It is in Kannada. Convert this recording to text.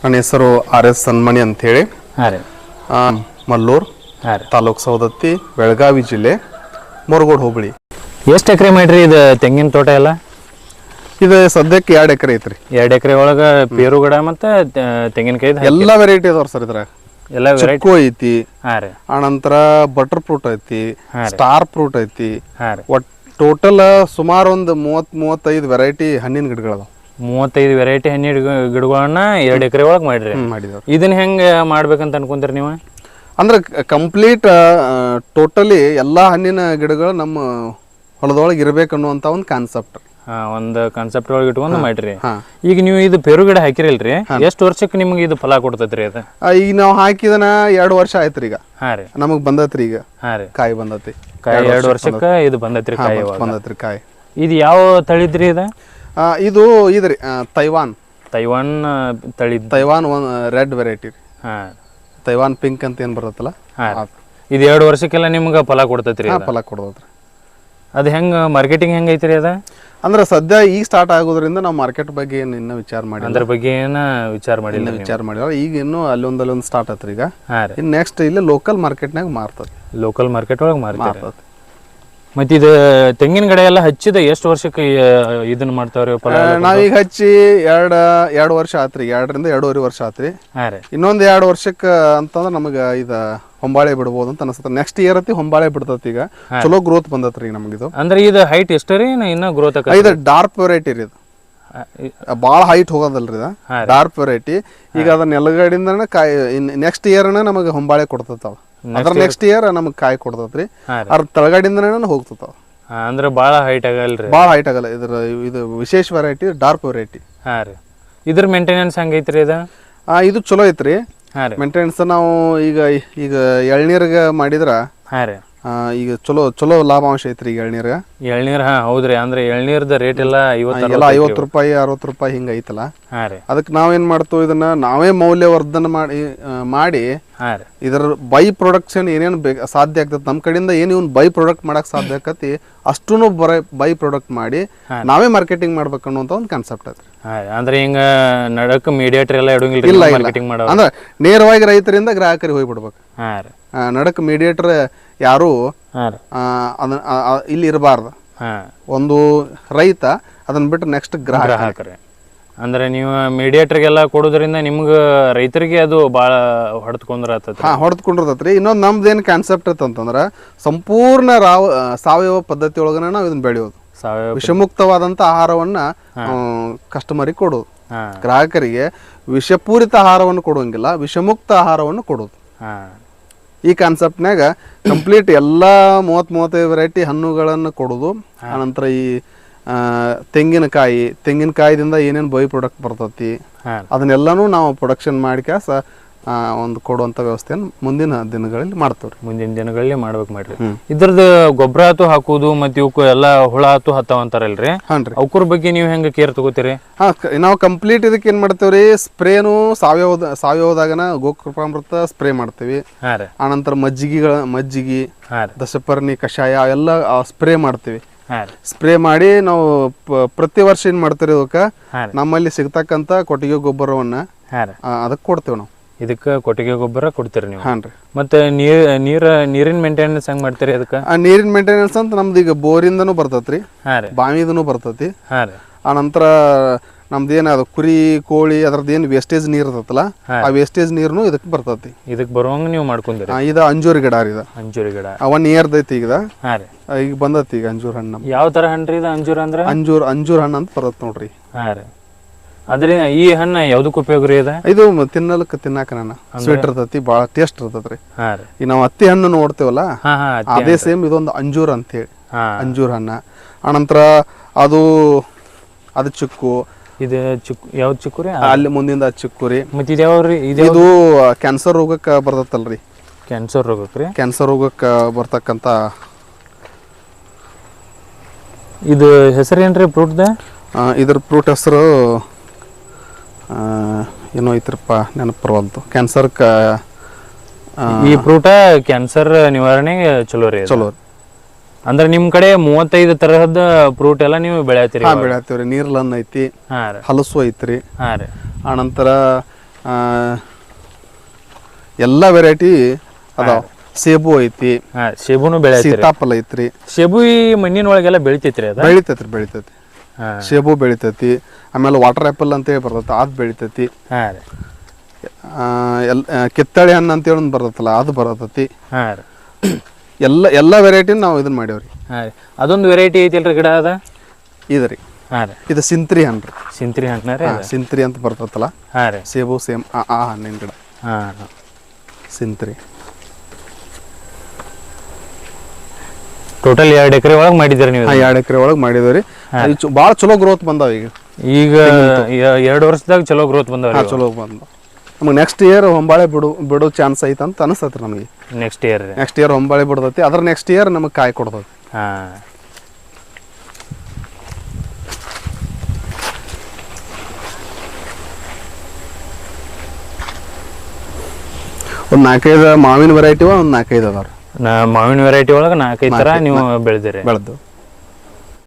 ನನ್ನ ಹೆಸರು RS ಸನ್ಮಣಿ ಅಂತೇಳಿ. ಹಾಂ ರೀ. ಮಲ್ಲೂರು, ಹಾಂ ರೀ. ತಾಲೂಕು ಸವದತ್ತಿ, ಬೆಳಗಾವಿ ಜಿಲ್ಲೆ, ಮುರಗೋಡು ಹೋಬಳಿ. ಎಷ್ಟು ಎಕರೆ ಮಾಡಿರಿ ಇದು ತೆಂಗಿನ ತೋಟ ಎಲ್ಲ? ಇದು ಸದ್ಯಕ್ಕೆ 2 ಎಕರೆ ಐತ್ರಿ. 2 ಎಕರೆ ಒಳಗೆ ಪೇರು ಗಿಡ ಮತ್ತು ತೆಂಗಿನಕಾಯಿ ಎಲ್ಲ ವೆರೈಟಿ ಅದಾವ್ರಿ ಸರ್. ಇದ್ರಾಗ ಎಲ್ಲ ವೆರೈಟಿ ಐತಿ. ಹಾಂ ರೀ. ಆನಂತರ ಬಟರ್ ಫ್ರೂಟ್ ಐತಿ, ಸ್ಟಾರ್ ಫ್ರೂಟ್ ಐತಿ. ಹಾಂ ರೀ. ಒಟ್ಟು ಟೋಟಲ್ ಸುಮಾರು ಒಂದು 30-35 ವೆರೈಟಿ ಹಣ್ಣಿನ ಗಿಡಗಳದಾವ. 35 ವೆರೈಟಿ ಹಣ್ಣಿನ ಗಿಡಗಳನ್ನ 2 ಎಕರೆ ಒಳಗೆ ಮಾಡಿರಿ. ಮಾಡಿದವ್ರಿ. ಇದನ್ನ ಹೆಂಗೆ ಮಾಡ್ಬೇಕಂತ ಅನ್ಕೊಂತೀರಿ ನೀವು? ಅಂದ್ರೆ ಕಂಪ್ಲೀಟ್ ಟೋಟಲಿ ಎಲ್ಲ ಹಣ್ಣಿನ ಗಿಡಗಳು ನಮ್ಮ ಹೊಲದೊಳಗೆ ಇರ್ಬೇಕನ್ನುವಂಥ ಒಂದು ಕಾನ್ಸೆಪ್ಟ್. ಒಂದು ಕಾನ್ಸೆಪ್ಟ್ ಒಳಗೆ ಇಟ್ಕೊಂಡು ಮಾಡ್ರಿ. ಈಗ ನೀವು ಇದು ಪೇರು ಗಿಡ ಹಾಕಿರಲ್ರಿ, ಎಷ್ಟು ವರ್ಷಕ್ಕೆ ನಿಮ್ಗೆ ಇದು ಫಲ ಕೊಡ್ತೈತ್ರಿ ಅದು? ಈಗ ನಾವು ಹಾಕಿದನ 2 ವರ್ಷ ಆಯ್ತ್ರಿ. ಈಗ ಹಾಂ ರೀ. ನಮಗ್ ಬಂದತ್ರಿ. ಈಗ ಹಾಂ ರೀ. ಕಾಯಿ ಬಂದತಿ. ಕಾಯಿ 2 ವರ್ಷಕ್ಕೆ ಇದು ಬಂದೈತ್ರಿ. ಕಾಯಿ ಬಂದತ್ರಿ ಕಾಯಿ. ಇದು ಯಾವ ತಳಿದ್ರಿ ಇದು? ಇದು ಇದ್ರಿ ತೈವಾನ್ ತಳಿ. Taiwan red variety. ಹಾಂ. ತೈವಾನ್ ಪಿಂಕ್ ಅಂತ ಏನ್ ಬರ್ತಲ್ಲ. ಇದು 2 ವರ್ಷಕ್ಕೆಲ್ಲ ನಿಮ್ಗೆ ಫಲ ಕೊಡ್ತೈತ್ರಿ. ಫಲ ಕೊಡೋದ್ರಿ. ಅದು ಹೆಂಗೆ ಮಾರ್ಕೆಟಿಂಗ್ ಹೆಂಗೆ ಐತ್ರಿ ಅದ? ಅಂದ್ರೆ ಸದ್ಯ ಈಗ ಸ್ಟಾರ್ಟ್ ಆಗೋದ್ರಿಂದ ನಾವು ಮಾರ್ಕೆಟ್ ಬಗ್ಗೆ ಏನು ಇನ್ನೂ ವಿಚಾರ ಮಾಡಿ ಅದ್ರ ಬಗ್ಗೆ ಏನು ವಿಚಾರ ಮಾಡಿಲ್ಲ. ಈಗ ಇನ್ನೂ ಅಲ್ಲೊಂದು ಸ್ಟಾರ್ಟ್ ಆತ್ರಿ. ಈಗ ಇನ್ನು ನೆಕ್ಸ್ಟ್ ಇಲ್ಲಿ ಲೋಕಲ್ ಮಾರ್ಕೆಟ್ನಾಗ ಮಾರ್ತದೆ. ಲೋಕಲ್ ಮಾರ್ಕೆಟ್ ಒಳಗೆ ಮಾರ್ತದೆ. ಮತ್ತೆ ಇದು ತೆಂಗಿನ ಗಿಡ ಎಲ್ಲ ಹಚ್ಚಿದ ಎಷ್ಟು ವರ್ಷಕ್ಕೆ ಇದನ್ನ ಮಾಡ್ತಾವ್ರಿ ಫಲ? ನಾವೀಗ ಹಚ್ಚಿ 2 ವರ್ಷ ಆತ್ರಿ. 2ರಿಂದ 2.5 ವರ್ಷ ಆತ್ರಿ. ಇನ್ನೊಂದು 2 ವರ್ಷಕ್ಕೆ ಅಂತಂದ್ರೆ ನಮಗೆ ಇದು ಹೊಂಬಾಳೆ ಬಿಡ್ಬೋದು ಅಂತ ಅನಿಸುತ್ತೆ. ನೆಕ್ಸ್ಟ್ ಇಯರ್ ಅತಿ ಹೊಂಬಾಳೆ ಬಿಡ್ತತಿ. ಈಗ ಚಲೋ ಗ್ರೋತ್ ಬಂದತ್ರಿ ನಮಗಿದು. ಅಂದ್ರೆ ಇದು ಹೈಟ್ ಎಷ್ಟು ರೀ? ಇನ್ನೂ ಗ್ರೋತ್ ಇದು ಡಾರ್ಕ್ ವೆರೈಟಿ ರೀ. ಇದು ಭಾಳ ಹೈಟ್ ಹೋಗೋದಲ್ರಿ. ಇದು ಡಾರ್ಕ್ ವೆರೈಟಿ. ಈಗ ಅದ ನೆಲಗಡಿಂದ ಕಾಯಿ ನೆಕ್ಸ್ಟ್ ಇಯರ್ನ ನಮಗೆ ಹೊಂಬಾಳೆ ಕೊಡ್ತತಾವ. ಅದ್ರ ನೆಕ್ಸ್ಟ್ ಇಯರ್ ನಮಗೆ ಕಾಯಿ ಕೊಡ್ತತ್ರಿ. ಅದ್ರ ತಳಗಡಿಂದ ಹೋಗ್ತತಾವ. ಅಂದ್ರೆ ಭಾಳ ಹೈಟ್ ಆಗಲ್ರಿ. ಭಾಳ ಹೈಟ್ ಆಗಲ್ಲ. ಇದು ವಿಶೇಷ ವೆರೈಟಿ, ಡಾರ್ಕ್ ವೆರೈಟಿ. ಹಾಂ ರೀ. ಇದ್ರ ಮೇಂಟೆನೆನ್ಸ್ ಹೆಂಗೈತ್ರಿ ಇದು? ಇದು ಚಲೋ ಐತ್ರಿ ಮೇಂಟೆನೆನ್ಸ್. ನಾವು ಈಗ ಎಳ್ನೀರ್ಗೆ ಮಾಡಿದ್ರ ಈಗ ಚಲೋ ಲಾಭಾಂಶ ಐತ್ರಿ. ಈಗ ಎಳ್ನೀರ್ ಹೌದ್ರಿ. ಅಂದ್ರೆ ಎಳ್ನೀರ್ದ ರೇಟ್ ಎಲ್ಲ 50 ರೂಪಾಯಿ 60 ರೂಪಾಯಿ ಹಿಂಗ ಐತಲ್ಲ. ಅದಕ್ಕೆ ನಾವೇನ್ ಮಾಡ್ತೀವಿ, ಇದನ್ನ ನಾವೇ ಮೌಲ್ಯವರ್ಧನೆ ಮಾಡಿ ಇದರ ಬೈ ಪ್ರೊಡಕ್ಷನ್ ಏನೇನು ಸಾಧ್ಯ ಆಗ್ತದೆ ನಮ್ಮ ಕಡೆಯಿಂದ ಏನು ಇವ್ನು ಬೈ ಪ್ರಾಡಕ್ಟ್ ಮಾಡಕ್ ಸಾಧ್ಯ ಆಕತಿ ಅಷ್ಟೂ ಬೈ ಪ್ರಾಡಕ್ಟ್ ಮಾಡಿ ನಾವೇ ಮಾರ್ಕೆಟಿಂಗ್ ಮಾಡ್ಬೇಕು ಅನ್ನೋಂಥ ಒಂದು ಕಾನ್ಸೆಪ್ಟ್ ಐತ್ರಿ. ಅಂದ್ರೆ ಹಿಂಗ ನಡಕ್ ಮೀಡಿಯೇಟರ್ ಎಲ್ಲ ಇಡಂಗಿಲ್ಲ. ಅಂದ್ರೆ ನೇರವಾಗಿ ರೈತರಿಂದ ಗ್ರಾಹಕರಿಗೆ ಹೋಗ್ಬಿಡ್ಬೇಕು. ನಡಕ್ ಮೀಡಿಯೇಟರ್ ಯಾರು ಇಲ್ಲಿ ಇರಬಾರ್ದು. ಒಂದು ರೈತ ಅದನ್ನ ಬಿಟ್ಟು ನೆಕ್ಸ್ಟ್ ಗ್ರಾಹಕರೇ. ಅಂದ್ರೆ ನೀವು ಮೀಡಿಯೇಟರ್ಗೆಲ್ಲ ಕೊಡೋದ್ರಿಂದ ನಿಮ್ಗೆ ರೈತರಿಗೆ ಅದು ಭಾಳ ಹೊಡೆದ್ಕೊಂಡಿರ್ತೈತ್ರಿ. ಇನ್ನೊಂದು ನಮ್ದು ಏನು ಕಾನ್ಸೆಪ್ಟ್ ಅಂತಂದ್ರೆ ಸಂಪೂರ್ಣ ಸಾವಯವ ಪದ್ಧತಿ ಒಳಗನ ನಾವು ಇದನ್ನ ಬೆಳೆಯೋದು. ವಿಷಮುಕ್ತವಾದಂಥ ಆಹಾರವನ್ನ ಕಸ್ಟಮರಿಗೆ ಕೊಡೋದು. ಗ್ರಾಹಕರಿಗೆ ವಿಷಪೂರಿತ ಆಹಾರವನ್ನು ಕೊಡೋಂಗಿಲ್ಲ, ವಿಷಮುಕ್ತ ಆಹಾರವನ್ನು ಕೊಡೋದು. ಈ ಕಾನ್ಸೆಪ್ಟ್ನಾಗ ಕಂಪ್ಲೀಟ್ ಎಲ್ಲ 30-35 ವೆರೈಟಿ ಹಣ್ಣುಗಳನ್ನು ಕೊಡೋದು. ಆನಂತರ ಈ ತೆಂಗಿನಕಾಯಿದಿಂದ ಏನೇನು ಬೈ ಪ್ರಾಡಕ್ಟ್ ಬರ್ತೈತಿ ಅದನ್ನೆಲ್ಲಾನು ನಾವು ಪ್ರೊಡಕ್ಷನ್ ಮಾಡಿ ಒಂದು ಕೊಡುವಂಥ ವ್ಯವಸ್ಥೆಯನ್ನು ಮುಂದಿನ ದಿನಗಳಲ್ಲಿ ಮಾಡ್ತೇವ್ರಿ. ಮುಂದಿನ ದಿನಗಳಲ್ಲಿ ಮಾಡ್ರಿ. ಇದ್ರದ್ದು ಗೊಬ್ಬರ ಹಾಕುವುದು ಮತ್ತೆ ಇವಕ್ಕೂ ಎಲ್ಲ ಹುಳ ಹತ್ತಾವ ಅಂತಾರಲ್ರಿ, ಅವ್ರ ಬಗ್ಗೆ ನೀವು ಹೆಂಗೆ ಕೇರ್ ತಗೋತೀರಿ? ನಾವು ಕಂಪ್ಲೀಟ್ ಇದಕ್ಕೆ ಏನ್ ಮಾಡ್ತೇವ್ರಿ, ಸ್ಪ್ರೇನು ಸಾವಯವದಾಗನ ಗೋಕೃಪಾಮೃತ ಸ್ಪ್ರೇ ಮಾಡ್ತೇವಿ. ಆನಂತರ ಮಜ್ಜಿಗೆ ದಶಪರ್ಣಿ ಕಷಾಯ ಎಲ್ಲ ಸ್ಪ್ರೇ ಮಾಡ್ತೇವಿ. ಸ್ಪ್ರೇ ಮಾಡಿ ನಾವು ಪ್ರತಿ ವರ್ಷ ಏನ್ ಮಾಡ್ತೇವೆ, ಇವಕ್ಕ ನಮ್ಮಲ್ಲಿ ಸಿಗ್ತಕ್ಕಂತ ಕೊಟ್ಟಿಗೆ ಗೊಬ್ಬರವನ್ನ ಅದಕ್ಕೆ ಕೊಡ್ತೇವೆ. ನಾವು ಇದಕ್ಕೆ ಕೊಟ್ಟಿಗೆ ಗೊಬ್ಬರ ಕೊಡ್ತೀರಿ ನೀವು? ಹಾನ್ರಿ. ಮತ್ತೆ ನೀರಿನ ಮೇಂಟೆನೆನ್ಸ್ ಹೆಂಗ್ ಮಾಡ್ತೀರಿ ಅದಕ್ಕೆ? ನೀರಿನ ಮೇಂಟೆನೆನ್ಸ್ ಅಂತ ನಮ್ದು ಈಗ ಬೋರಿಂದನೂ ಬರ್ತೈತ್ರಿ, ಬಾವಿದನು ಬರ್ತೈತಿ. ಆನಂತರ ನಮ್ದೇನ ಅದು ಕುರಿ ಕೋಳಿ ಅದ್ರದ್ದು ಏನು ವೇಸ್ಟೇಜ್ ನೀರ್ ಇರ್ತೈತಲ್ಲ, ಆ ವೇಸ್ಟೇಜ್ ನೀರ್ನು ಇದಕ್ಕೆ ಬರ್ತೈತಿ. ಇದಕ್ಕೆ ಬರುವಂಗ ನೀವು ಮಾಡ್ಕೊಂಡ್ರಿ. ಇದು ಅಂಜೂರಿ ಗಿಡ ರೀ. ಅಂಜೂರಿ ಗಿಡ 1 ಇಯರ್ ಐತಿ ಈಗ. ಈಗ ಬಂದತಿ ಈಗ ಅಂಜೂರ್ ಹಣ್ಣು. ಯಾವ ತರ ಹಣ್ಣ್ರಿ ಇದು ಅಂಜೂರ ಅಂದ್ರೆ? ಅಂಜೂರ್ ಹಣ್ಣು ಅಂತ ಬರ್ತೈತಿ ನೋಡ್ರಿ. ಅದ್ರ ಈ ಹಣ್ಣು ಯಾವ್ದಕ್ ಉಪಯೋಗ ರೀ? ಇದು ತಿನ್ನಾಕ ಸ್ವೀಟ್ ಇರ್ತೈತಿ, ಬಾಳ ಟೇಸ್ಟ್ ಇರ್ತೈತ್ರಿ. ಈಗ ನಾವು ಹತ್ತಿ ಹಣ್ಣು ನೋಡ್ತೇವಲ್ಲ, ಅದೇ ಸೇಮ್ ಇದೊಂದು ಅಂಜೂರ್ ಅಂತ ಹೇಳಿ ಅಂಜೂರ್ ಹಣ್ಣ. ಆನಂತರ ಅದು ಚಿಕ್ಕು. ಇದು ಯಾವ್ದು ಚಿಕ್ಕು ರೀ? ಅಲ್ಲಿ ಮುಂದಿಂದ ಚಿಕ್ಕು ರೀ. ಮತ್ತೆ ಇದು ಯಾವ್ರಿ? ಇದು ಕ್ಯಾನ್ಸರ್ ರೋಗಕ್ಕೆ ಬರ್ತೈತಲ್ರಿ. ಕ್ಯಾನ್ಸರ್ ರೋಗಕ್ಕೆ ರೀ? ಕ್ಯಾನ್ಸರ್ ರೋಗಕ್ಕೆ ಬರ್ತಕ್ಕಂತ ಇದು ಹೆಸರು ಏನ್ರಿ ಫ್ರೂಟ್ದ? ಇದ್ರ ಫ್ರೂಟ್ ಹೆಸರು ಏನೋ ಐತ್ರಪ್ಪ, ನೆನಪು ಬರವಲ್ತು. ಈ ಫ್ರೂಟ ಕ್ಯಾನ್ಸರ್ ನಿವಾರಣೆಗೆ ಚಲೋ ರೀ. ಚಲೋ. ಅಂದ್ರೆ ನಿಮ್ ಕಡೆ 35 ತರಹದ ಫ್ರೂಟ್ ಎಲ್ಲ ನೀವು ಬೆಳೆಯತ್ತೀರಿ? ಬೆಳೆಯತ್ತೀವ್ರಿ. ನೀರ್ಲನ್ ಐತಿ, ಹಲಸು ಐತ್ರಿ. ಆನಂತರ ಎಲ್ಲ ವೆರೈಟಿ ಅದಾವ. ಸೇಬು ಐತಿ, ಸೇಬುನು ಬೆಳೆ ಸೀತಾಫಲ ಐತ್ರಿ. ಸೇಬು ಈ ಮಣ್ಣಿನೊಳಗೆಲ್ಲ ಬೆಳಿತೈತ್ರಿ ಅದ? ಬೆಳಿತೈತಿ. ಸೇಬು ಬೆಳಿತೈತಿ. ಆಮೇಲೆ ವಾಟರ್ ಆ್ಯಪಲ್ ಅಂತೇಳಿ ಬರ್ತೈತಿ, ಅದು ಬೆಳಿತೈತಿ. ಕಿತ್ತಳೆ ಹಣ್ಣು ಅಂತೇಳಿ ಒಂದು ಬರ್ತೈತಲ್ಲ, ಅದು ಬರತೈತಿ. ಎಲ್ಲ ವೆರೈಟಿನ ನಾವು ಇದನ್ನ ಮಾಡೇವ್ರಿ. ಅದೊಂದು ವೆರೈಟಿ ಐತಿಲ್ರಿ ಗಿಡ ಅದ ಇದರಿ. ಇದು ಸಿಂತ್ರಿ ಹಣ್ಣು ರೀ. ಸಿಂತ್ರಿ ಹಣ್ಣು ಸಿಂತ್ರಿ ಅಂತ ಬರ್ತೈತಲ್ಲ, ಸೇಬು ಸೇಮ್ ಆ ಹಣ್ಣಿನ ಗಿಡ ಸಿಂತ್ರಿ. ಟೋಟಲ್ 2 ಎಕರೆ ಒಳಗೆ ಮಾಡಿದ್ದೀರಿ ನೀವು? 2 ಎಕರೆ ಒಳಗೆ ಮಾಡಿದೇವ್ರಿ. ಭಾಳ ಚಲೋ ಗ್ರೋತ್ ಬಂದಾವ. ಈಗ 2 ವರ್ಷದಾಗ ಚಲೋ ಗ್ರೋತ್ ಬಂದಾವ. ಚಲೋ ಬಂದ. ನಮಗೆ ನೆಕ್ಸ್ಟ್ ಇಯರ್ ಹೊಂಬಾಳೆ ಬಿಡೋ ಚಾನ್ಸ್ ಐತೆ ಅಂತ ಅನಿಸ್ತೈತಿ ನಮಗೆ. ನೆಕ್ಸ್ಟ್ ಇಯರ್ ಹೊಂಬಾಳೆ ಬಿಡ್ತೈತಿ. ಅದ್ರ ನೆಕ್ಸ್ಟ್ ಇಯರ್ ನಮಗೆ ಕಾಯಿ ಕೊಡ್ತೈತಿ. ಒಂದು 4-5 ಮಾವಿನ ವೆರೈಟಿ, ಒಂದು 4-5 ಅದಾವ. ಮಾವಿನ ವೆರೈಟಿ ಒಳಗೆ 4-5 ಥರ ನೀವು ಬೆಳೆದಿರಿ. ಬೆಳೆದು